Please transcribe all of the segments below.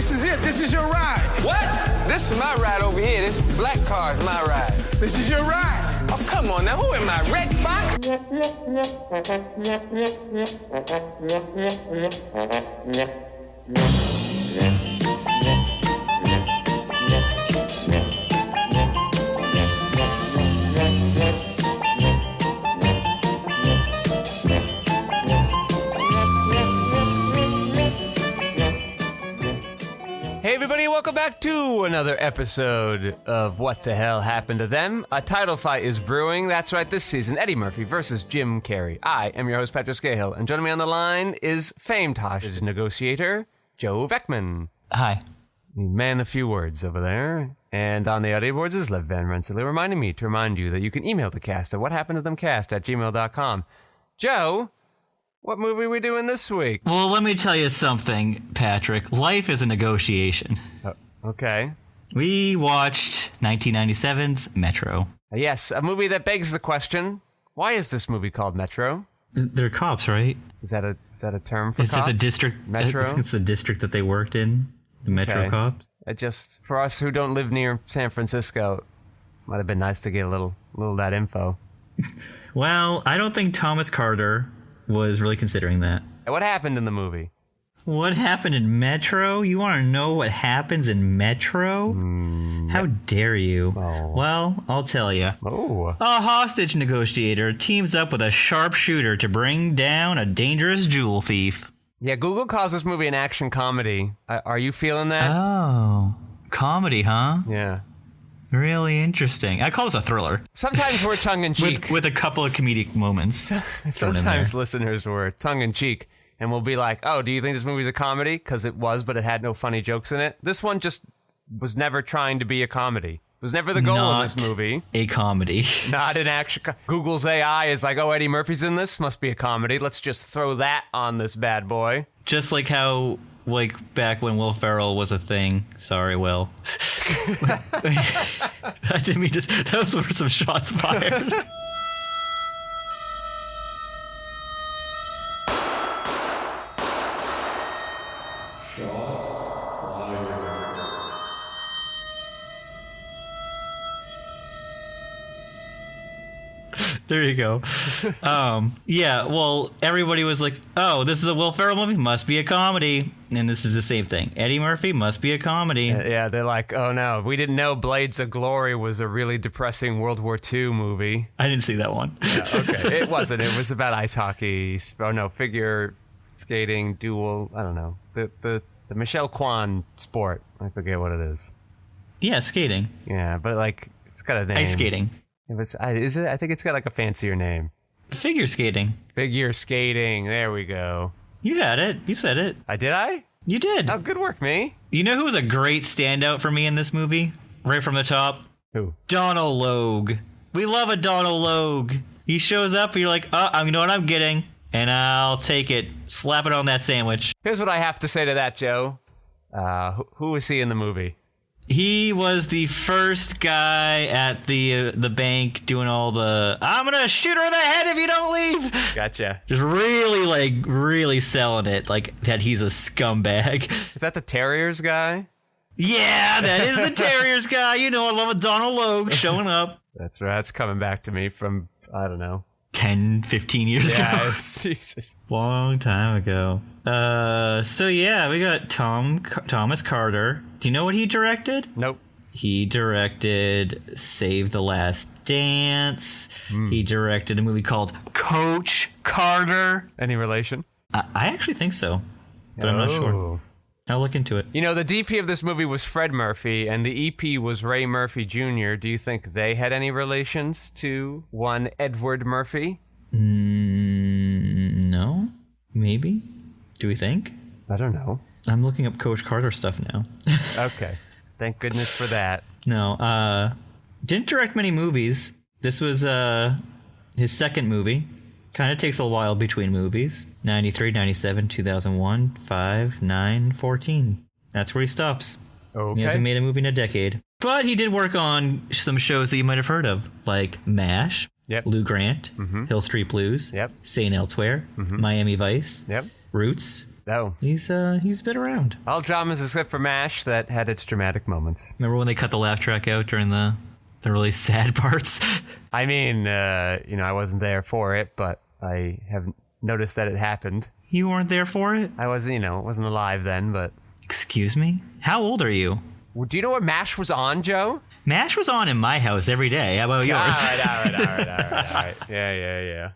This is it. This is your ride. What? This is my ride over here. This black car is my ride. This is your ride. Oh, come on now. Who am I, Red Fox? Hey everybody, welcome back to another episode of What the Hell Happened to Them? A title fight is brewing. That's right, this season, Eddie Murphy versus Jim Carrey. I am your host, Patrick Skeyhill, and joining me on the line is famed Toshihiko negotiator, Joe Vekeman. Hi. The man of few words over there. And on the audio boards is Lev Van Rensselaer, reminding me to remind you that you can email the cast at whathappenedtothamcast@gmail.com. Joe, what movie are we doing this week? Well, let me tell you something, Patrick. Life is a negotiation. Oh, okay. We watched 1997's Metro. Yes, a movie that begs the question, why is this movie called Metro? They're cops, right? Is that a term for Is cops? it the district? Metro? I think it's the district that they worked in. The Metro cops. It just, for us who don't live near San Francisco, might have been nice to get a little of that info. Well, I don't think Thomas Carter was really considering that. What happened in the movie? What happened in Metro? You want to know what happens in Metro? How dare you? Oh. Well, I'll tell you. Oh. A hostage negotiator teams up with a sharpshooter to bring down a dangerous jewel thief. Yeah, Google calls this movie an action comedy. Are you feeling that? Oh, comedy, huh? Yeah. Really interesting. I call this a thriller. Sometimes we're tongue-in-cheek. With a couple of comedic moments. Sometimes listeners were tongue-in-cheek. And we'll be like, oh, do you think this movie's a comedy? Because it was, but it had no funny jokes in it. This one just was never trying to be a comedy. It was never the goal of this movie. A comedy. Not an action. Google's AI is like, oh, Eddie Murphy's in this? Must be a comedy. Let's just throw that on this bad boy. Just like how, back when Will Ferrell was a thing. Sorry, Will. I didn't mean to. Those were some shots fired. There you go. Yeah, well, everybody was like, oh, this is a Will Ferrell movie, must be a comedy. And this is the same thing. Eddie Murphy must be a comedy. Yeah, they're like, oh no, we didn't know Blades of Glory was a really depressing World War II movie. I didn't see that one. Yeah, okay. It wasn't. It was about ice hockey. Oh no, figure skating, duel, I don't know. The Michelle Kwan sport. I forget what it is. Yeah, skating. Yeah, but it's got a name. Ice skating. Is it? I think it's got a fancier name. Figure skating. Figure skating. There we go. You had it. You said it. Did I? You did. Oh, good work, me. You know who was a great standout for me in this movie? Right from the top? Who? Donald Logue. We love a Donald Logue. He shows up and you're like, oh, you know what I'm getting? And I'll take it. Slap it on that sandwich. Here's what I have to say to that, Joe. Who was he in the movie? He was the first guy at the bank doing all the, I'm gonna shoot her in the head if you don't leave. Gotcha. Just really selling it, like that he's a scumbag. Is that the Terriers guy? Yeah, that is the Terriers guy. You know, I love a Donald Logue showing up. That's right. That's coming back to me from, I don't know, 10, 15 years ago. Yeah, Jesus. Long time ago. So yeah, we got Thomas Carter. Do you know what he directed? Nope. He directed Save the Last Dance. He directed a movie called Coach Carter. Any relation? I actually think so, but I'm not sure. I'll look into it. You know, the DP of this movie was Fred Murphy, and the EP was Ray Murphy Jr. Do you think they had any relations to one Edward Murphy? No. Maybe. Do we think? I don't know. I'm looking up Coach Carter stuff now. Okay. Thank goodness for that. No. Didn't direct many movies. This was his second movie. Kind of takes a while between movies. 93, 97, 2001, 5, 9, 14. That's where he stops. Okay. He hasn't made a movie in a decade. But he did work on some shows that you might have heard of, like MASH, Yep. Lou Grant, Hill Street Blues, Yep. St. Elsewhere, Miami Vice, Yep. Roots, Oh. He's been around. All dramas except for MASH that had its dramatic moments. Remember when they cut the laugh track out during the really sad parts? I mean, I wasn't there for it, but I have noticed that it happened. You weren't there for it? I wasn't alive then, but... Excuse me? How old are you? Well, do you know what MASH was on, Joe? MASH was on in my house every day. How about yours? All right. Yeah.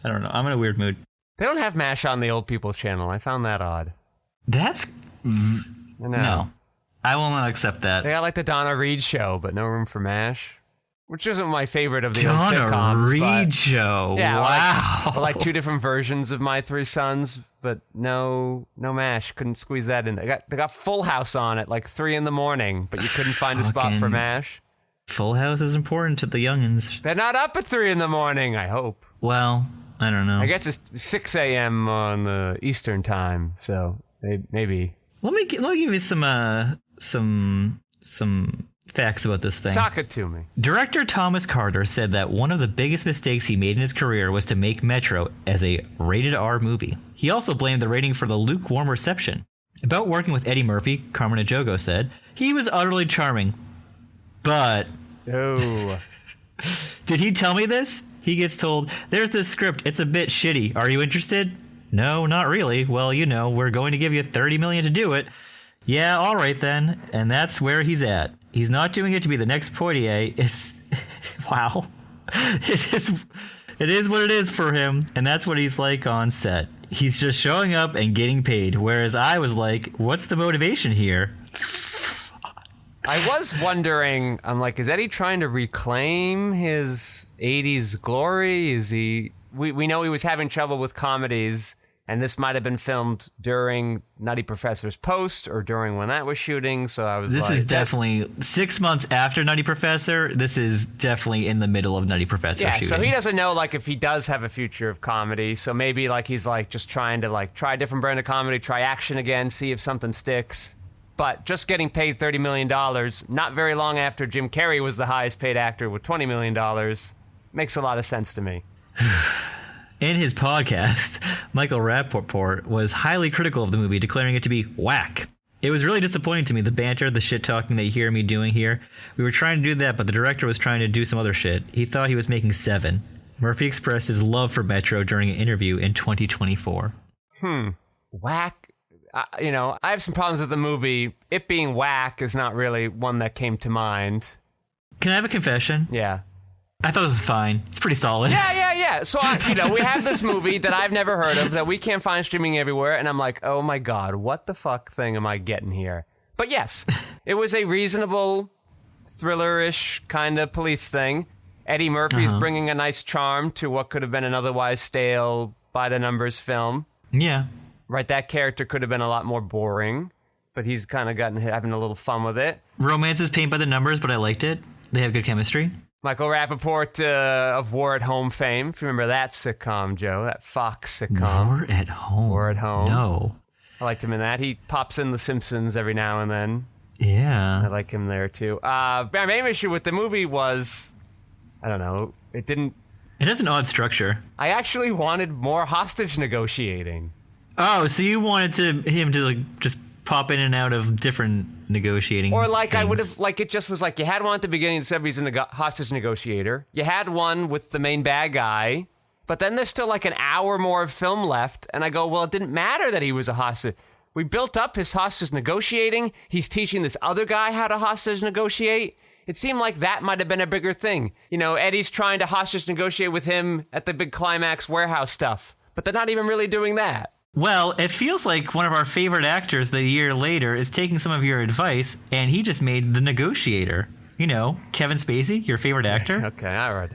I don't know. I'm in a weird mood. They don't have MASH on the old people channel. I found that odd. That's... No. I will not accept that. They got like the Donna Reed show, but no room for MASH. Which isn't my favorite of the old Donna sitcoms. Reed show. Yeah, wow. Like two different versions of My Three Sons, but no MASH. Couldn't squeeze that in. They got Full House on at like 3 a.m, but you couldn't find a spot for MASH. Full House is important to the youngins. They're not up at 3 a.m, I hope. Well, I don't know. I guess it's 6 a.m. on Eastern time, so maybe. Let me give you some facts about this thing. Sock it to me. Director Thomas Carter said that one of the biggest mistakes he made in his career was to make Metro as a rated R movie. He also blamed the rating for the lukewarm reception. About working with Eddie Murphy, Carmen Ejogo said, "He was utterly charming, but..." Oh. Did he tell me this? He gets told, "There's this script, it's a bit shitty. Are you interested?" "No, not really. Well, we're going to give you $30 million to do it." "Yeah, all right then." And that's where he's at. He's not doing it to be the next Poitier. It's... wow. It is what it is for him, and that's what he's like on set. He's just showing up and getting paid, whereas I was like, what's the motivation here? I was wondering, I'm like, is Eddie trying to reclaim his 80s glory? Is he... We know he was having trouble with comedies, and this might have been filmed during Nutty Professor's Post or during when that was shooting, so I was This is definitely 6 months after Nutty Professor. This is definitely in the middle of Nutty Professor shooting. So he doesn't know, like, if he does have a future of comedy, so maybe, like, he's, like, just trying to, like, try a different brand of comedy, try action again, see if something sticks. But just getting paid $30 million, not very long after Jim Carrey was the highest paid actor with $20 million, makes a lot of sense to me. In his podcast, Michael Rappaport was highly critical of the movie, declaring it to be whack. "It was really disappointing to me, the banter, the shit-talking that you hear me doing here. We were trying to do that, but the director was trying to do some other shit. He thought he was making 7. Murphy expressed his love for Metro during an interview in 2024. Whack. I have some problems with the movie. It being whack is not really one that came to mind. Can I have a confession? Yeah. I thought this was fine. It's pretty solid. Yeah. So, we have this movie that I've never heard of that we can't find streaming everywhere, and I'm like, oh my God, what the fuck thing am I getting here? But yes, it was a reasonable, thriller-ish kind of police thing. Eddie Murphy's bringing a nice charm to what could have been an otherwise stale, by-the-numbers film. Yeah. Right, that character could have been a lot more boring, but he's kind of having a little fun with it. Romance is paint by the numbers, but I liked it. They have good chemistry. Michael Rappaport of War at Home fame. If you remember that sitcom, Joe, that Fox sitcom. War at Home. War at Home. No. I liked him in that. He pops in The Simpsons every now and then. Yeah. I like him there, too. My main issue with the movie was, I don't know, it has an odd structure. I actually wanted more hostage negotiating. Oh, so you wanted him to just pop in and out of different negotiating Or like things. I would have, like it just was like you had one at the beginning that said he's a hostage negotiator. You had one with the main bad guy, but then there's still like an hour more of film left. And I go, well, it didn't matter that he was a hostage. We built up his hostage negotiating. He's teaching this other guy how to hostage negotiate. It seemed like that might have been a bigger thing. Eddie's trying to hostage negotiate with him at the big climax warehouse stuff, but they're not even really doing that. Well, it feels like one of our favorite actors the year later is taking some of your advice, and he just made The Negotiator. Kevin Spacey, your favorite actor. Okay, all right.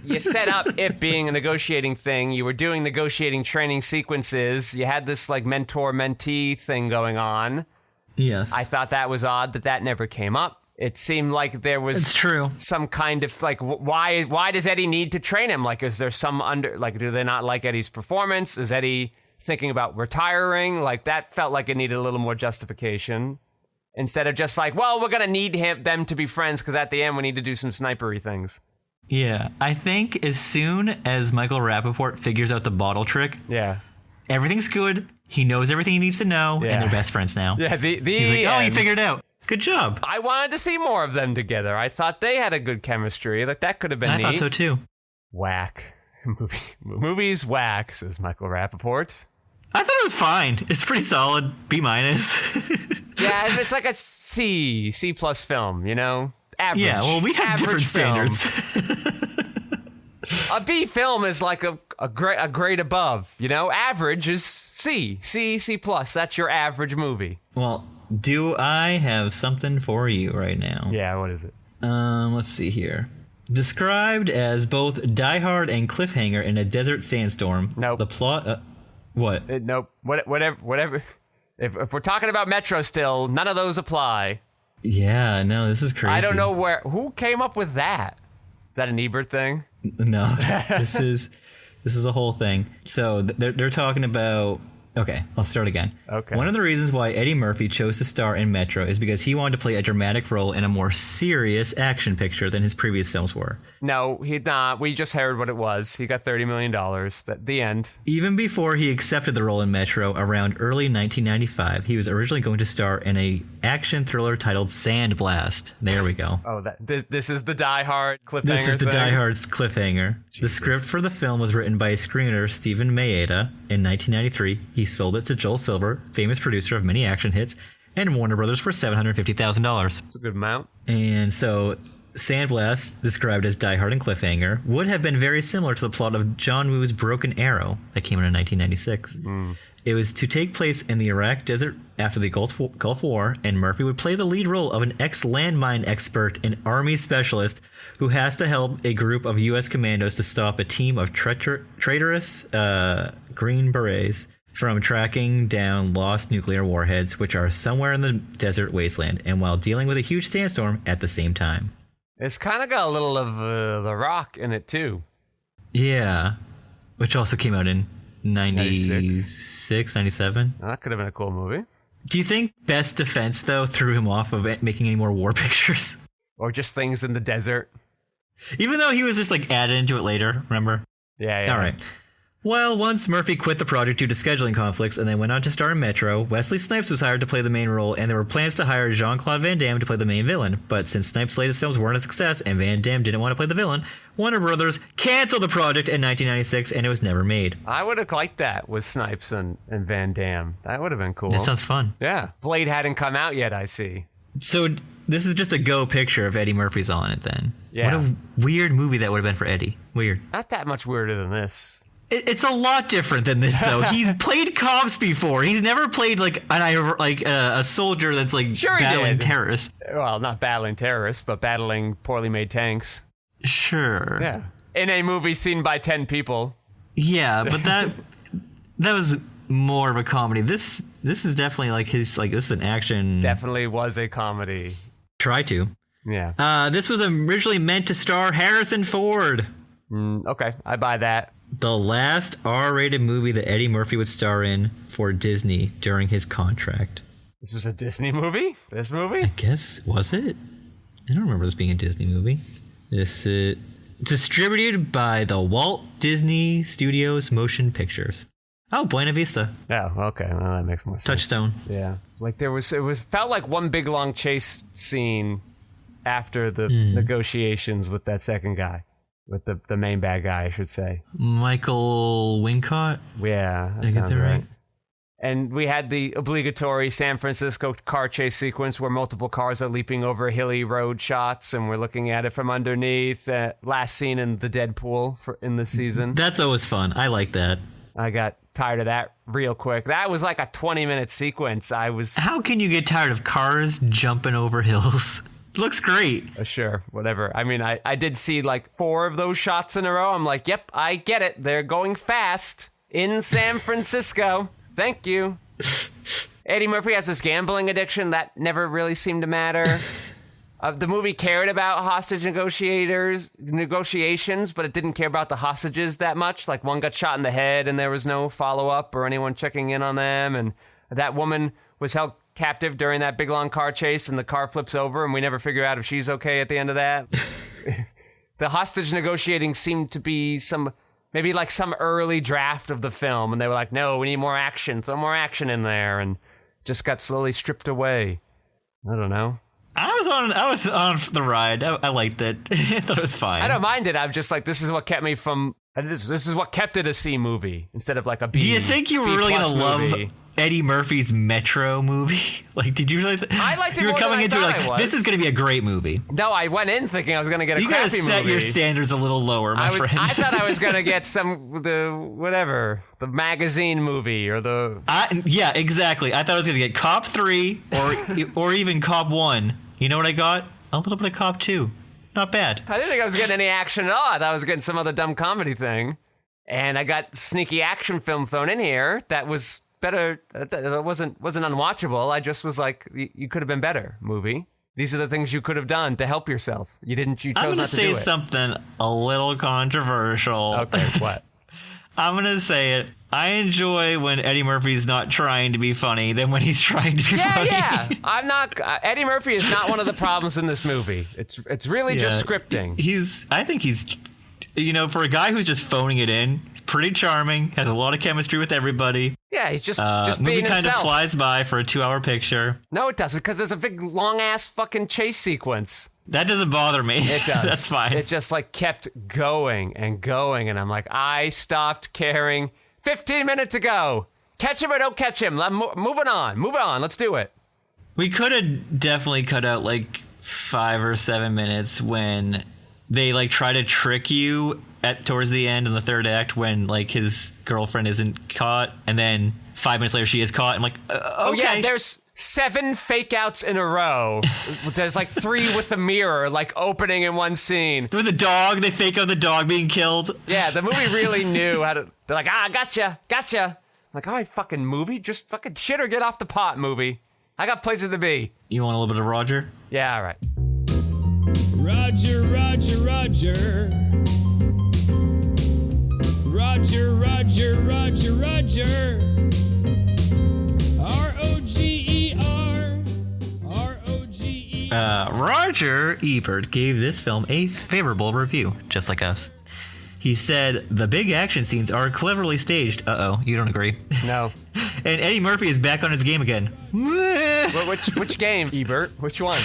You set up it being a negotiating thing. You were doing negotiating training sequences. You had this like mentor-mentee thing going on. Yes. I thought that was odd that never came up. It seemed like there was it's true. Some kind of like, why does Eddie need to train him? Like, is there some do they not like Eddie's performance? Is Eddie thinking about retiring? Like, that felt like it needed a little more justification instead of just like, well, we're going to need them to be friends because at the end we need to do some snipery things. Yeah, I think as soon as Michael Rappaport figures out the bottle trick, Yeah. everything's good. He knows everything he needs to know, Yeah. and they're best friends now. Yeah, He's like, oh, you figured it out. Good job. I wanted to see more of them together. I thought they had a good chemistry. Like, that could have been I neat. thought so too. Whack. Movies whack, says Michael Rappaport. I thought it was fine. It's pretty solid. B-. Yeah, it's like a C plus film, you know? Average. Yeah, well, we have different film. standards. A B film is like a grade above, you know? Average is C plus. That's your average movie. Well, do I have something for you right now? Yeah, what is it? Let's see here. Described as both Die Hard and cliffhanger in a desert sandstorm. Nope. The plot. What? Nope. Whatever. If we're talking about Metro still, none of those apply. Yeah, no, this is crazy. I don't know who came up with that. Is that an Ebert thing? No, this is a whole thing. So they're talking about. Okay, I'll start again. Okay. One of the reasons why Eddie Murphy chose to star in Metro is because he wanted to play a dramatic role in a more serious action picture than his previous films were. No, he'd not. We just heard what it was. He got $30 million. At the end. Even before he accepted the role in Metro around early 1995, he was originally going to star in a action thriller titled Sandblast. There we go. Oh, this is the Die Hard cliffhanger This is the thing? Die Hard's cliffhanger. Jesus. The script for the film was written by screenwriter Stephen Maeda in 1993. He sold it to Joel Silver, famous producer of many action hits, and Warner Brothers for $750,000. It's a good amount. And so Sandblast, described as Die Hard and cliffhanger, would have been very similar to the plot of John Woo's Broken Arrow that came out in 1996. It was to take place in the Iraq desert after the Gulf War, and Murphy would play the lead role of an ex-landmine expert and army specialist who has to help a group of U.S. commandos to stop a team of traitorous Green Berets from tracking down lost nuclear warheads, which are somewhere in the desert wasteland, and while dealing with a huge sandstorm at the same time. It's kind of got a little of The Rock in it, too. Yeah, which also came out in 96, 97. That could have been a cool movie. Do you think Best Defense, though, threw him off of making any more war pictures? Or just things in the desert. Even though he was just like added into it later, remember? Yeah. All right. Well, once Murphy quit the project due to scheduling conflicts and then went on to star in Metro, Wesley Snipes was hired to play the main role, and there were plans to hire Jean-Claude Van Damme to play the main villain. But since Snipes' latest films weren't a success and Van Damme didn't want to play the villain, Warner Brothers canceled the project in 1996, and it was never made. I would have liked that with Snipes and Van Damme. That would have been cool. That sounds fun. Yeah. Blade hadn't come out yet, I see. So this is just a go picture if Eddie Murphy's on it then. Yeah. What a weird movie that would have been for Eddie. Weird. Not that much weirder than this. It's a lot different than this, though. He's played cops before. He's never played a soldier that's like battling terrorists. Well, not battling terrorists, but battling poorly made tanks. Sure. Yeah. In a movie seen by 10 people. Yeah, but that was more of a comedy. This is definitely this is an action. Definitely was a comedy. Try to. Yeah. This was originally meant to star Harrison Ford. Okay, I buy that. The last R-rated movie that Eddie Murphy would star in for Disney during his contract. This was a Disney movie? This movie? I guess, was it? I don't remember this being a Disney movie. This is distributed by the Walt Disney Studios Motion Pictures. Oh, Buena Vista. Oh, okay. Well, that makes more sense. Touchstone. Yeah. Like felt like one big long chase scene after the negotiations with that second guy. With the main bad guy, I should say. Michael Wincott? Yeah, that sounds right. And we had the obligatory San Francisco car chase sequence where multiple cars are leaping over hilly road shots, and we're looking at it from underneath. Last scene in the Deadpool in the season. That's always fun. I like that. I got tired of that real quick. That was like a 20-minute sequence. How can you get tired of cars jumping over hills? Looks great. Sure, whatever. I mean, I did see like 4 of those shots in a row. I'm like, yep, I get it. They're going fast in San Francisco. Thank you. Eddie Murphy has this gambling addiction that never really seemed to matter. The movie cared about hostage negotiations, but it didn't care about the hostages that much. Like one got shot in the head and there was no follow-up or anyone checking in on them. And that woman was held captive during that big long car chase and the car flips over and we never figure out if she's okay at the end of that. the hostage negotiating seemed to be maybe like some early draft of the film, and they were like, no, we need more action, throw more action in there, and just got slowly stripped away. I don't know. I was on the ride. I liked it. I thought it was fine. I don't mind it. I'm just like, this is what kept me from. This is what kept it a C movie instead of like a B. Do you think you were really gonna movie. love Eddie Murphy's Metro movie? Like, did you really? I liked it you were more coming than into I it thought like, I this was. is gonna be a great movie. No, I went in thinking I was gonna get a You gotta crappy set movie. your standards a little lower, my friend. I thought I was gonna get the magazine movie or the. Yeah, exactly. I thought I was gonna get Cop 3 or even Cop 1. You know what I got? A little bit of Cop 2. Not bad. I didn't think I was getting any action at all. I thought I was getting some other dumb comedy thing. And I got sneaky action film thrown in here that was better. It wasn't unwatchable. I just was like, you could have been better, movie. These are the things you could have done to help yourself. You chose not to do it. I'm gonna say something a little controversial. Okay, what? I'm gonna say it. I enjoy when Eddie Murphy's not trying to be funny than when he's trying to be funny. Yeah. I'm not. Eddie Murphy is not one of the problems in this movie. It's really just scripting. I think he's, for a guy who's just phoning it in, he's pretty charming, has a lot of chemistry with everybody. Yeah, he's just movie being kind himself. of flies by for a 2-hour picture. No, it doesn't, because there's a big long ass fucking chase sequence. That doesn't bother me. It does. That's fine. It just like kept going and going, and I'm like, I stopped caring 15 minutes ago. Catch him or don't catch him. Moving on. Move on. Let's do it. We could have definitely cut out like 5 or 7 minutes when they like try to trick you towards the end in the third act when like his girlfriend isn't caught, and then 5 minutes later she is caught. I'm like, okay. Oh yeah, there's 7 fake outs in a row. There's like 3 with the mirror like opening in one scene. With the dog, they fake out the dog being killed. Yeah, the movie really knew how to. They're like, gotcha. I'm like, all right, fucking movie, just fucking shit or get off the pot, movie. I got places to be. You want a little bit of Roger? Yeah, all right. Roger, Roger, Roger. Roger, Roger, Roger, Roger. R-O-G-E-R. Roger Ebert gave this film a favorable review, just like us. He said, the big action scenes are cleverly staged. Uh-oh, you don't agree. No. And Eddie Murphy is back on his game again. Which game, Ebert? Which one?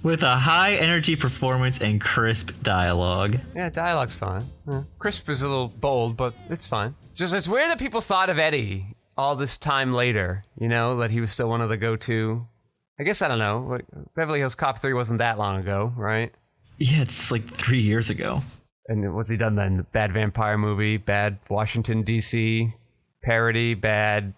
With a high-energy performance and crisp dialogue. Yeah, dialogue's fine. Yeah. Crisp is a little bold, but it's fine. Just it's weird that people thought of Eddie all this time later, that he was still one of the go-to. I guess, I don't know. Beverly Hills Cop 3 wasn't that long ago, right? Yeah, it's like 3 years ago. And what's he done then? Bad vampire movie, bad Washington, D.C. parody, bad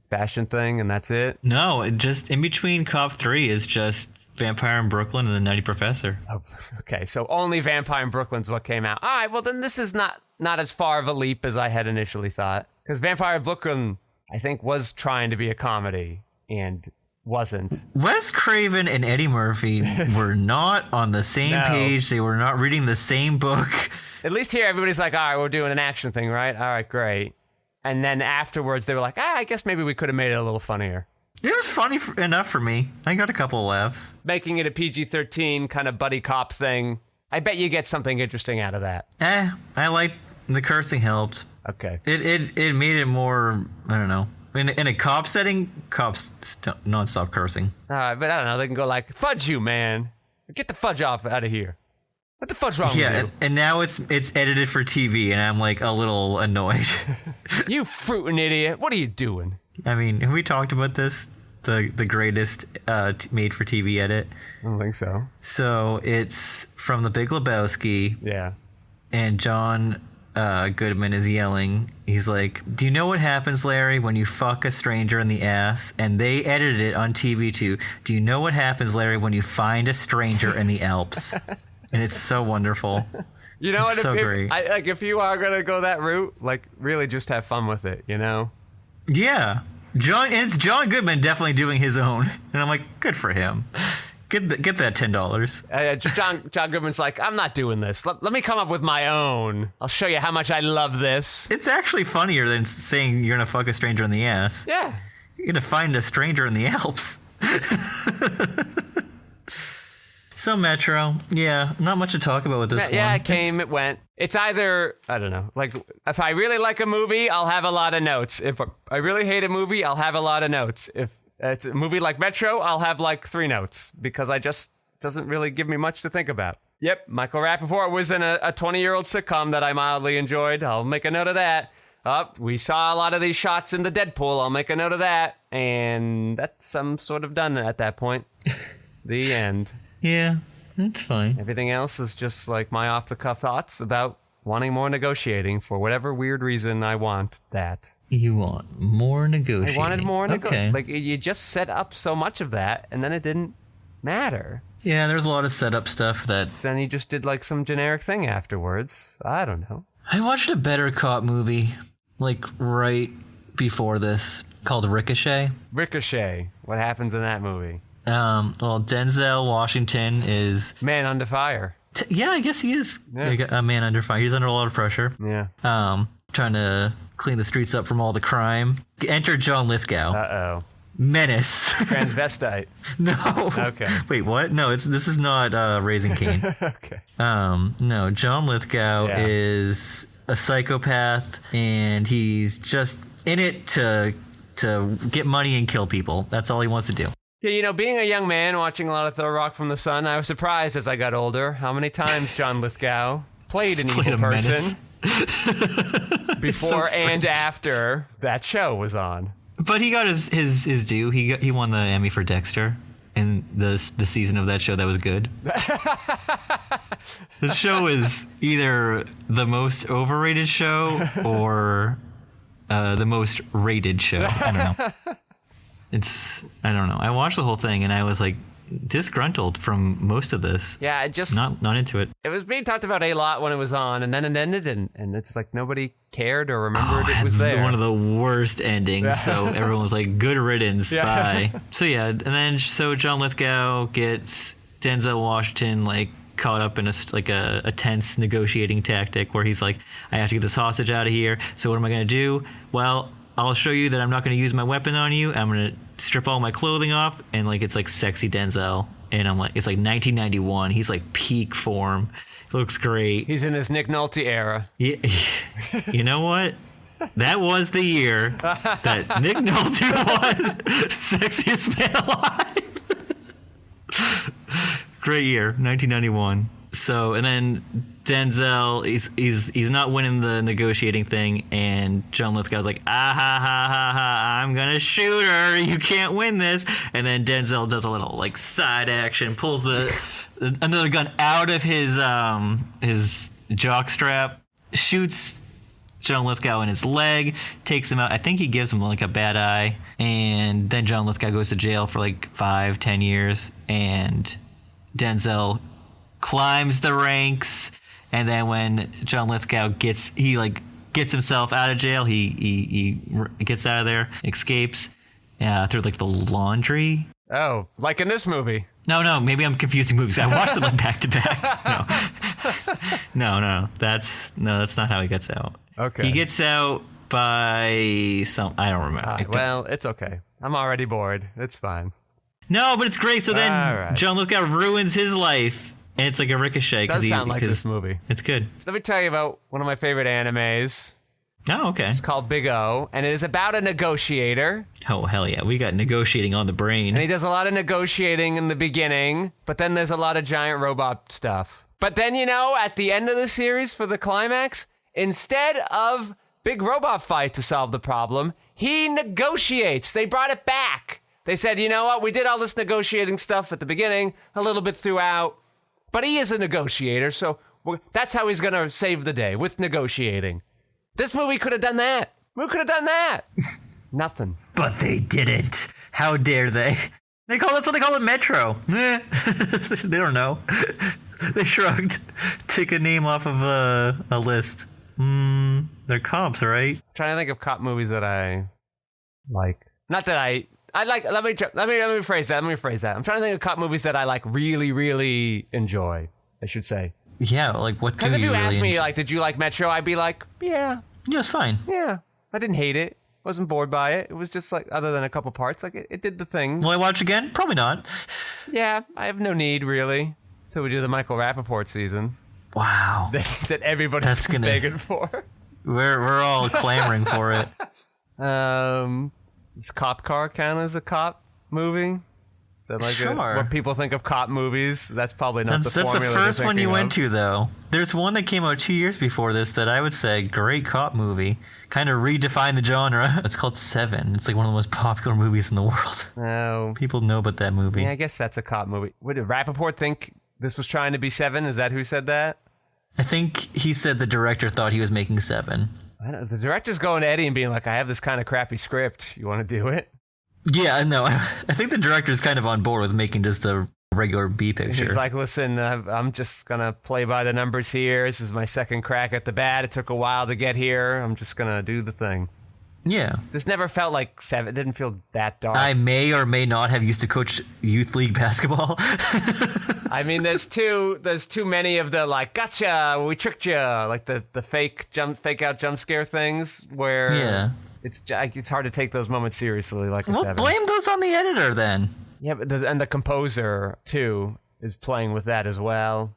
fashion thing, and that's it? No, it just in between Cop 3 is just Vampire in Brooklyn and The Nutty Professor. Oh, okay, so only Vampire in Brooklyn's what came out. All right, well then this is not as far of a leap as I had initially thought. Because Vampire in Brooklyn, I think, was trying to be a comedy and wasn't. Wes Craven and Eddie Murphy were not on the same page. They were not reading the same book. At least here, everybody's like, all right, we're doing an action thing, right? All right, great. And then afterwards, they were like, I guess maybe we could have made it a little funnier. It was funny enough for me. I got a couple of laughs. Making it a PG-13 kind of buddy cop thing. I bet you get something interesting out of that. I like the cursing helped. Okay. It made it more, I don't know. In a cop setting, cops non-stop cursing. All right, but I don't know. They can go like, fudge you, man. Get the fudge out of here. What the fudge wrong with you? And now it's edited for TV, and I'm like a little annoyed. You fruiting idiot. What are you doing? I mean, have we talked about this? The greatest made-for-TV edit? I don't think so. So it's from The Big Lebowski. Yeah. And John Goodman is yelling. He's like, do you know what happens, Larry, when you fuck a stranger in the ass? And they edited it on TV too. Do you know what happens, Larry, when you find a stranger in the Alps? And it's so wonderful. You know it's what? So great. If you are going to go that route, really just have fun with it, Yeah. It's John Goodman definitely doing his own. And I'm like, good for him. Get that $10. John Goodman's like, I'm not doing this. Let me come up with my own. I'll show you how much I love this. It's actually funnier than saying you're going to fuck a stranger in the ass. Yeah. You're going to find a stranger in the Alps. So Metro, yeah, not much to talk about with this one. Yeah, it came, it went. It's either, I don't know, like, if I really like a movie, I'll have a lot of notes. If I really hate a movie, I'll have a lot of notes. If it's a movie like Metro, I'll have like 3 notes because I just doesn't really give me much to think about. Yep, Michael Rappaport was in a 20-year-old sitcom that I mildly enjoyed. I'll make a note of that. We saw a lot of these shots in the Deadpool. I'll make a note of that. And that's sort of done at that point. The end. Yeah, that's fine. Everything else is just like my off-the-cuff thoughts about wanting more negotiating for whatever weird reason I want that. You want more negotiating. I wanted more negotiating. Okay. Like, you just set up so much of that, and then it didn't matter. Yeah, there's a lot of setup stuff that... Then you just did, like, some generic thing afterwards. I don't know. I watched a Better Cop movie, like, right before this, called Ricochet. Ricochet. What happens in that movie? Well, Denzel Washington is... Man under fire. Yeah, I guess he is a man under fire. He's under a lot of pressure. Yeah. Trying to clean the streets up from all the crime. Enter John Lithgow. Uh-oh. Menace. Transvestite. No. Okay. Wait, what? No, this is not Raising Cain. Okay. No, John Lithgow is a psychopath, and he's just in it to get money and kill people. That's all he wants to do. Yeah, you know, being a young man watching a lot of Throw Rock from the Sun, I was surprised as I got older how many times John Lithgow played an evil person before and after that show was on. But he got his due. He won the Emmy for Dexter in the season of that show that was good. The show is either the most overrated show or the most rated show. I don't know. I don't know. I watched the whole thing and I was like disgruntled from most of this. Yeah, it just not into it. It was being talked about a lot when it was on, and then it didn't, and it's like nobody cared or remembered it was there. One of the worst endings. So everyone was like, "Good riddance, bye." So yeah, and then John Lithgow gets Denzel Washington like caught up in a tense negotiating tactic where he's like, "I have to get this hostage out of here. So what am I going to do? Well, I'll show you that I'm not going to use my weapon on you. I'm going to strip all my clothing off." And like, it's like sexy Denzel. And I'm like, it's like 1991. He's like peak form. He looks great. He's in his Nick Nolte era. Yeah. You know what? That was the year that Nick Nolte won Sexiest Man Alive. Great year, 1991. So, and then Denzel, he's not winning the negotiating thing, and John Lithgow's like, I'm gonna shoot her. You can't win this. And then Denzel does a little like side action, pulls another gun out of his jock strap, shoots John Lithgow in his leg, takes him out. I think he gives him like a bad eye, and then John Lithgow goes to jail for like 5-10 years, and Denzel climbs the ranks, and then when John Lithgow gets himself out of jail, he gets out of there, escapes through like the laundry. Oh, like in this movie. No, maybe I'm confusing movies. I watched them back to back. No, that's not how he gets out. Okay, he gets out by I don't remember. Right, well, it's okay. I'm already bored. It's fine. No, but it's great. So then John Lithgow ruins his life. And it's like a Ricochet. Does sound like this movie. It's good. So let me tell you about one of my favorite animes. Oh, okay. It's called Big O, and it is about a negotiator. Oh, hell yeah. We got negotiating on the brain. And he does a lot of negotiating in the beginning, but then there's a lot of giant robot stuff. But then, you know, at the end of the series for the climax, instead of big robot fight to solve the problem, he negotiates. They brought it back. They said, you know what? We did all this negotiating stuff at the beginning, a little bit throughout. But he is a negotiator, so that's how he's going to save the day, with negotiating. This movie could have done that. Who could have done that? Nothing. But they didn't. How dare they? That's what they call it, Metro. They don't know. They shrugged. Take a name off of a list. They're cops, right? I'm trying to think of cop movies that I like. Not that I like. Let me rephrase that. I'm trying to think of cop movies that I like really, really enjoy. I should say. Yeah, like what? Because if you asked me, like, did you like Metro? I'd be like, yeah. Yeah, it's fine. Yeah, I didn't hate it. Wasn't bored by it. It was just like, other than a couple parts, like it did the thing. Will I watch again? Probably not. Yeah, I have no need really. So we do the Michael Rappaport season Wow. that everybody's been begging for. We're all clamoring for it. Does Cop Car count as a cop movie? Is that like Sure. what people think of cop movies? That's probably not the formula. That's the first one you went to, though. There's one that came out 2 years before this that I would say great cop movie. Kind of redefined the genre. It's called Seven. It's like one of the most popular movies in the world. No. People know about that movie. Yeah, I guess that's a cop movie. What, did Rappaport think this was trying to be Seven? Is that who said that? I think he said the director thought he was making Seven. The director's going to Eddie and being like, I have this kind of crappy script. You want to do it? Yeah, no. I think the director's kind of on board with making just a regular B picture. He's like, listen, I'm just going to play by the numbers here. This is my second crack at the bat. It took a while to get here. I'm just going to do the thing. Yeah. This never felt like Seven. It didn't feel that dark. I may or may not have used to coach youth league basketball. I mean, there's too many of the like, gotcha, we tricked you, like the fake out jump scare things where Yeah. it's hard to take those moments seriously. Like a Well, Seven. blame those on the editor then. Yeah, but and the composer too is playing with that as well.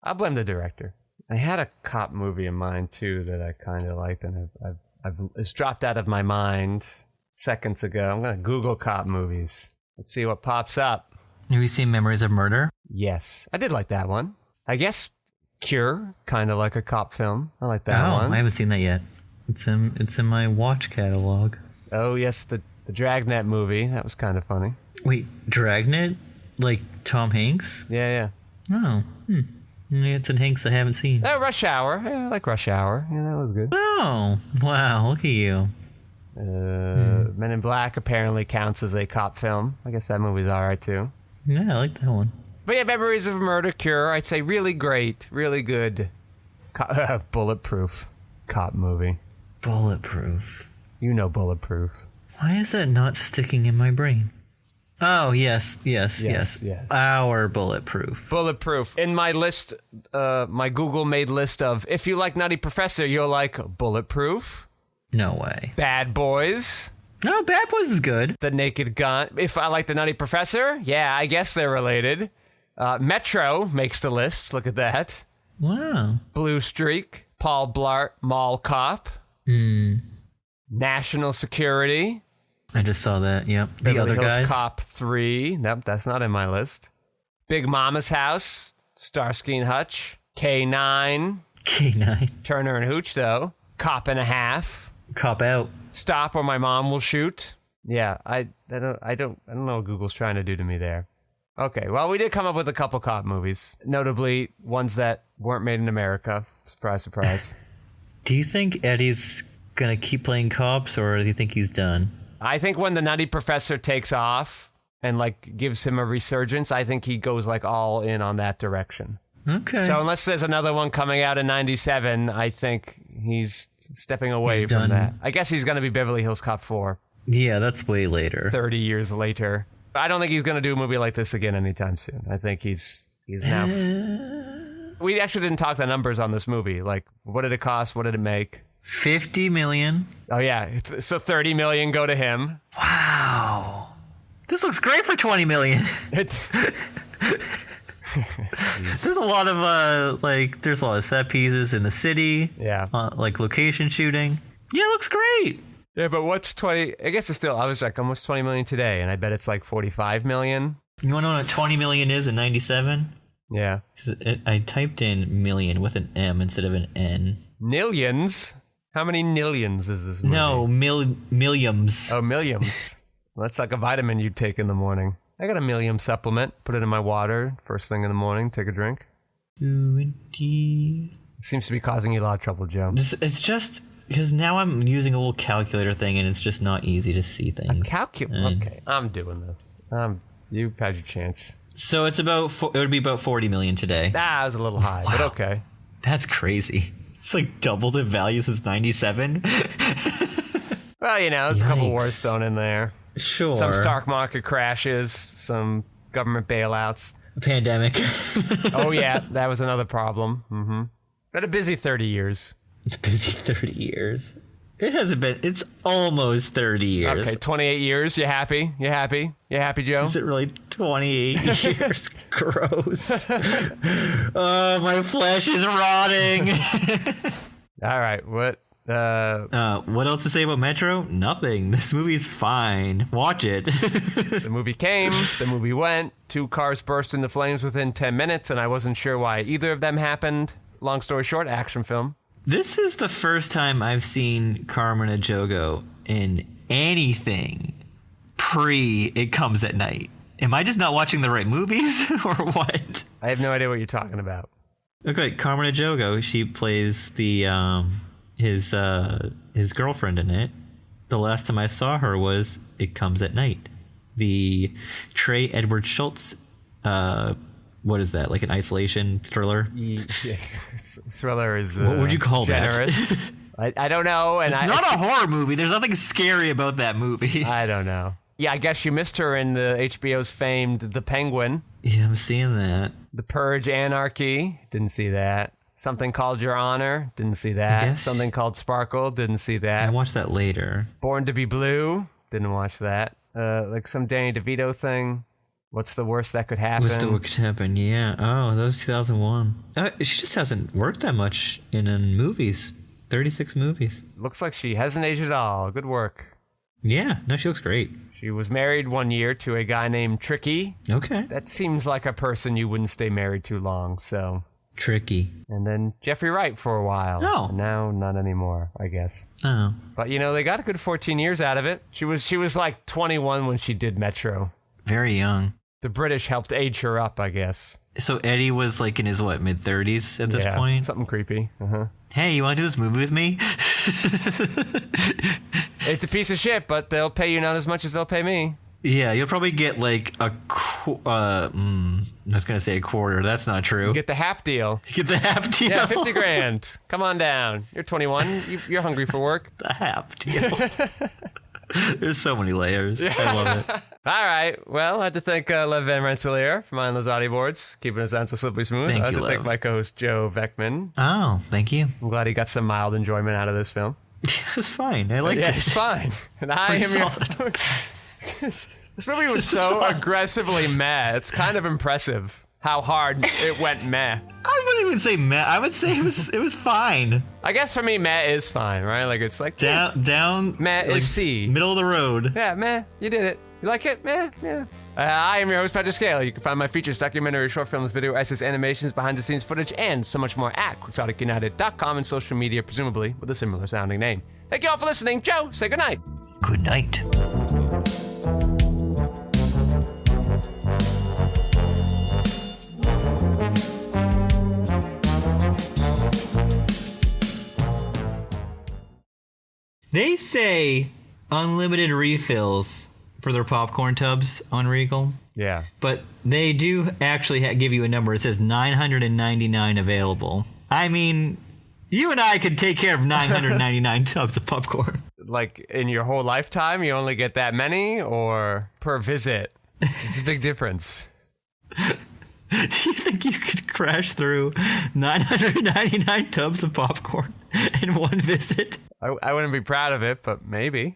I'll blame the director. I had a cop movie in mind too that I kind of liked, and it's dropped out of my mind seconds ago. I'm gonna Google cop movies. Let's see what pops up. Have you seen Memories of Murder? Yes, I did like that one. I guess Cure, kind of like a cop film. I like that one. I haven't seen that yet. It's in my watch catalog. Oh yes, the Dragnet movie. That was kind of funny. Wait, Dragnet? Like Tom Hanks? Yeah. Oh, Yeah, it's in Hanks I haven't seen. Oh, Rush Hour. Yeah, I like Rush Hour. Yeah, that was good. Oh, wow, look at you. Men in Black apparently counts as a cop film. I guess that movie's all right too. Yeah, I like that one. But yeah, Memories of Murder, Cure. I'd say really great, really good. Bulletproof cop movie. Bulletproof. You know Bulletproof. Why is that not sticking in my brain? Oh, yes. Our Bulletproof. Bulletproof. In my list, my Google-made list of, if you like Nutty Professor, you'll like Bulletproof. No way. Bad Boys. No, Bad Boys is good. The Naked Gun. If I like the Nutty Professor, yeah, I guess they're related. Metro makes the list. Look at that. Wow. Blue Streak. Paul Blart, Mall Cop. National Security. I just saw that, yep. The Beverly other Hills guys. Cop 3. Nope, that's not in my list. Big Mama's House. Starsky and Hutch. K9. K9. Turner and Hooch, though. Cop and a Half. Cop Out. Stop or My Mom Will Shoot. Yeah, I don't know what Google's trying to do to me there. Okay, well, we did come up with a couple cop movies. Notably, ones that weren't made in America. Surprise, surprise. Do you think Eddie's gonna keep playing cops, or do you think he's done? I think when the Nutty Professor takes off and like gives him a resurgence, I think he goes like all in on that direction. Okay. So unless there's another one coming out in 97, I think he's stepping away He's from done. that. I guess he's going to be Beverly Hills Cop 4. Yeah, that's way later. 30 years later. I don't think he's going to do a movie like this again anytime soon. I think he's now... We actually didn't talk the numbers on this movie. Like, what did it cost? What did it make? 50 million. Oh, yeah. So 30 million go to him. Wow. This looks great for 20 million. There's a lot of there's a lot of set pieces in the city. Yeah. Like location shooting. Yeah, it looks great. Yeah, but what's 20? I guess it's still, I was like, almost 20 million today, and I bet it's like 45 million. You want to know what 20 million is in 97? Yeah. I typed in million with an M instead of an N. Millions? How many millions is this movie? No, millions. Oh, millions. Well, that's like a vitamin you'd take in the morning. I got a Millium supplement. Put it in my water first thing in the morning. Take a drink. 20. It seems to be causing you a lot of trouble, Joe. It's just because now I'm using a little calculator thing, and it's just not easy to see things. Okay, I'm doing this. You had your chance. So it's about it would be about 40 million today. I was a little high, but okay. That's crazy. It's like doubled in value since 97. Well, you know, there's a couple wars thrown in there. Sure. Some stock market crashes, some government bailouts. A pandemic. Oh, yeah, that was another problem. Mm-hmm. But a busy 30 years. It's busy 30 years. It hasn't been. It's almost 30 years. Okay, 28 years. You happy? You happy, Joe? Is it really 28 years. Gross. Oh, my flesh is rotting. All right, what else to say about Metro? Nothing. This movie's fine. Watch it. the movie came, the movie went, 2 cars burst into flames within 10 minutes, and I wasn't sure why either of them happened. Long story short, action film. This is the first time I've seen Carmen Ejogo in anything pre It Comes at Night. Am I just not watching the right movies or what? I have no idea what you're talking about. Okay, Carmen Ejogo, she plays the his girlfriend in it. The last time I saw her was It Comes at Night. The Trey Edward Schultz what is that? Like an isolation thriller? Yes. Thriller is what would you call generous. that? I don't know. And it's not a horror movie. There's nothing scary about that movie. I don't know. Yeah, I guess you missed her in the HBO's famed The Penguin. Yeah, I'm seeing that. The Purge Anarchy. Didn't see that. Something Called Your Honor. Didn't see that. Something Called Sparkle. Didn't see that. I watched that later. Born to be Blue. Didn't watch that. Like some Danny DeVito thing. What's the worst that could happen? What's the worst that could happen? Yeah. Oh, that was 2001. She just hasn't worked that much in movies. 36 movies. Looks like she hasn't aged at all. Good work. Yeah. No, she looks great. She was married 1 year to a guy named Tricky. Okay. That seems like a person you wouldn't stay married too long, so. Tricky. And then Jeffrey Wright for a while. Oh. And now not anymore, I guess. Oh. But they got a good 14 years out of it. She was like 21 when she did Metro. Very young. The British helped age her up, I guess. So Eddie was like in his mid-30s at this point? Something creepy. Uh-huh. Hey, you want to do this movie with me? It's a piece of shit, but they'll pay you not as much as they'll pay me. Yeah, you'll probably get like I was gonna say a quarter. That's not true. You get the half deal. You get the half deal. Yeah, $50,000. Come on down. You're 21. You're hungry for work. The half deal. There's so many layers. Yeah. I love it. All right. Well, I had to thank Lev Van Rensselaer for minding those audio boards, keeping us down so slippery smooth. Thank I had you, to Lev. thank my co-host Joe Vekeman. Oh, thank you. I'm glad he got some mild enjoyment out of this film. It was fine. I liked it. Yeah, it's fine. And I am your... This movie was so aggressively meh. It's kind of impressive how hard it went meh. I wouldn't even say meh. I would say it was fine. I guess for me, meh is fine, right? Like it's like down. Meh like is C. Middle of the road. Yeah, meh. You did it. You like it? Meh. Yeah. I am your host, Patrick Scale. You can find my features, documentary, short films, video essays, animations, behind-the-scenes footage, and so much more at QuixoticUnited.com and social media, presumably with a similar sounding name. Thank you all for listening. Joe, say goodnight. Good night. They say unlimited refills for their popcorn tubs on Regal. Yeah. But they do actually give you a number. It says 999 available. I mean, you and I could take care of 999 tubs of popcorn. Like in your whole lifetime, you only get that many, or per visit? It's a big difference. Do you think you could crash through 999 tubs of popcorn in one visit? I wouldn't be proud of it, but maybe.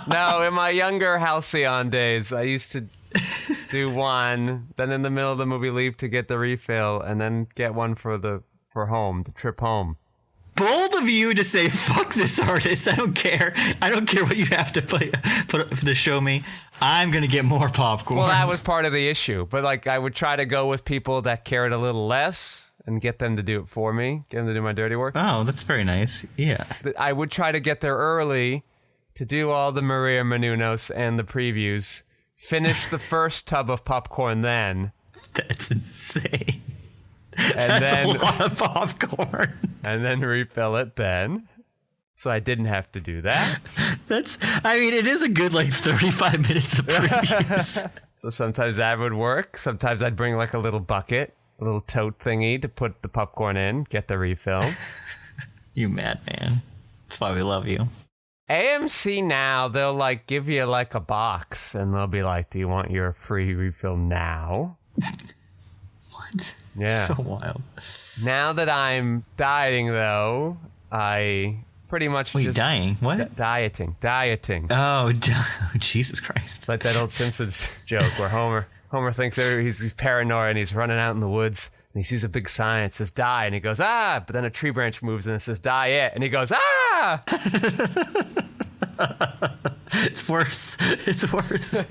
No, in my younger halcyon days, I used to do one, then in the middle of the movie leave to get the refill, and then get one for home, the trip home. Bold of you to say, fuck this artist. I don't care. I don't care what you have to put to show me. I'm going to get more popcorn. Well, that was part of the issue. But like, I would try to go with people that cared a little less and get them to do it for me, get them to do my dirty work. Oh, that's very nice. Yeah. But I would try to get there early to do all the Maria Menounos and the previews, finish the first tub of popcorn then. That's insane. And That's then, a lot of popcorn. And then refill it then. So I didn't have to do that. It is a good 35 minutes of previews. So sometimes that would work. Sometimes I'd bring like a little bucket, a little tote thingy to put the popcorn in, get the refill. You madman. That's why we love you. AMC now, they'll give you a box and they'll be like, do you want your free refill now? What? Yeah. So wild. Now that I'm dieting though, I pretty much Wait, just dying? What? Dieting. Oh, Jesus Christ. It's like that old Simpsons joke where Homer thinks he's paranoid and he's running out in the woods and he sees a big sign that says die and he goes, ah, but then a tree branch moves and it says diet and he goes, ah! It's worse. It's worse.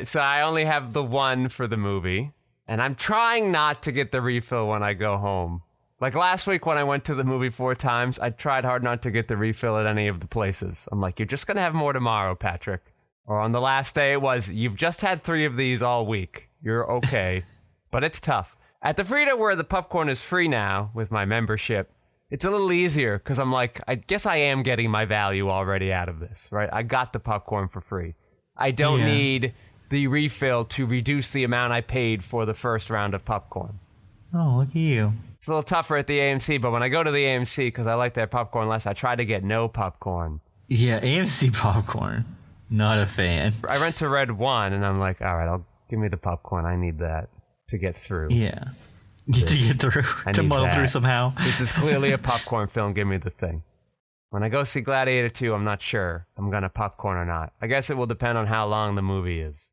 So I only have the one for the movie and I'm trying not to get the refill when I go home. Like last week when I went to the movie 4 times, I tried hard not to get the refill at any of the places. I'm like, you're just going to have more tomorrow, Patrick. Or on the last day it was, you've just had 3 of these all week. You're okay. But it's tough. At the Frida where the popcorn is free now with my membership, it's a little easier because I'm like, I guess I am getting my value already out of this, right? I got the popcorn for free. I don't need the refill to reduce the amount I paid for the first round of popcorn. Oh, look at you. It's a little tougher at the AMC, but when I go to the AMC, because I like that popcorn less, I try to get no popcorn. Yeah, AMC popcorn. Not a fan. I went to Red 1, and I'm like, all right, give me the popcorn. I need that to get through. Yeah. To get through. To muddle through somehow. This is clearly a popcorn film. Give me the thing. When I go see Gladiator 2, I'm not sure I'm going to popcorn or not. I guess it will depend on how long the movie is.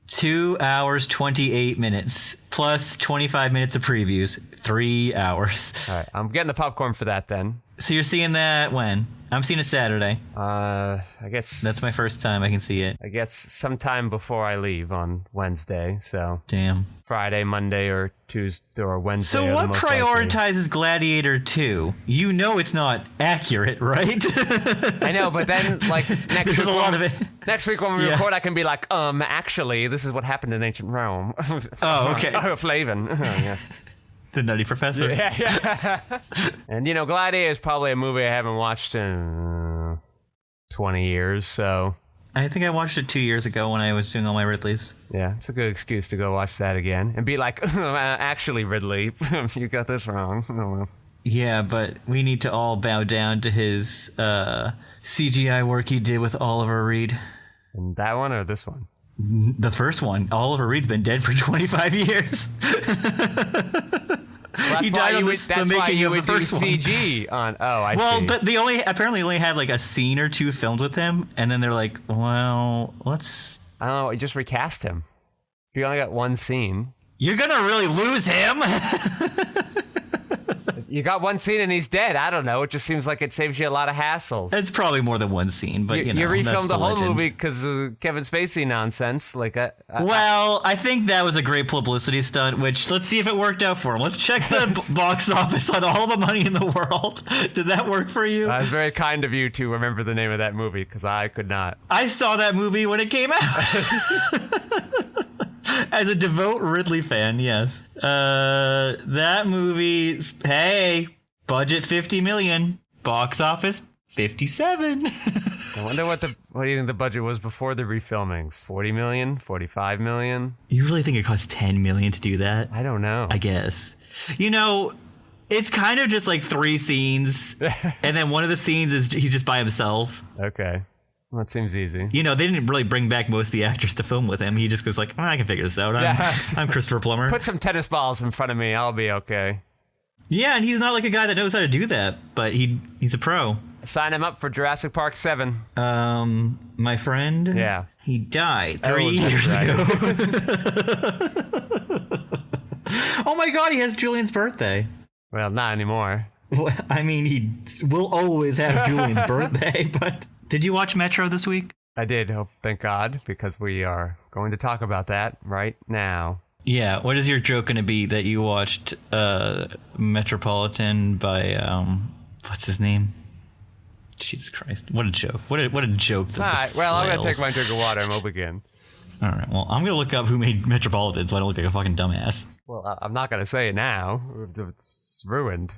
2 hours, 28 minutes, plus 25 minutes of previews. 3 hours. All right, I'm getting the popcorn for that then. So you're seeing that when? I'm seeing it Saturday. I guess... That's my first time I can see it. I guess sometime before I leave on Wednesday, so... Damn. Friday, Monday, or Tuesday, or Wednesday. So what prioritizes Gladiator 2? You know it's not accurate, right? I know, but then, like, next week... a lot of it. Next week when we record, I can be like, actually, this is what happened in ancient Rome. Oh, okay. Flavin. Yeah. The Nutty Professor. Yeah. And, Gladiator is probably a movie I haven't watched in 20 years, so... I think I watched it 2 years ago when I was doing all my Ridleys. Yeah, it's a good excuse to go watch that again. And be like, actually, Ridley, you got this wrong. Oh, well. Yeah, but we need to all bow down to his CGI work he did with Oliver Reed. And that one or this one? The first one. Oliver Reed's been dead for 25 years. Well, he died on the making of the first one. CG on. Oh, I see. Well, but they apparently only had like a scene or two filmed with him, and then they're like, well, let's... I don't know, just recast him. If you only got one scene. You're gonna really lose him! You got one scene and he's dead. I don't know. It just seems like it saves you a lot of hassles. It's probably more than one scene, but you refilmed the whole movie because of Kevin Spacey nonsense. Well, I think that was a great publicity stunt, which let's see if it worked out for him. Let's check the box office on All the Money in the World. Did that work for you? It was very kind of you to remember the name of that movie because I could not. I saw that movie when it came out. As a devout Ridley fan, yes. That movie, hey, budget $50 million, box office $57. I wonder what do you think the budget was before the refilmings? $40 million? $45 million? You really think it cost $10 million to do that? I don't know. I guess. It's kind of just like 3 scenes, and then one of the scenes is he's just by himself. Okay. Well, that seems easy. They didn't really bring back most of the actors to film with him. He just goes like, I can figure this out. I'm Christopher Plummer. Put some tennis balls in front of me. I'll be okay. Yeah, and he's not like a guy that knows how to do that, but he's a pro. Sign him up for Jurassic Park 7. My friend? Yeah. He died 3 years ago. Oh my god, he has Julian's birthday. Well, not anymore. Well, I mean, he will always have Julian's birthday, but... Did you watch Metro this week? I did, thank God, because we are going to talk about that right now. Yeah, what is your joke going to be that you watched Metropolitan by, what's his name? Jesus Christ, what a joke. What a joke. All right, well, I'm going to take my drink of water and we'll begin. All right, well, I'm going to look up who made Metropolitan so I don't look like a fucking dumbass. Well, I'm not going to say it now. It's ruined.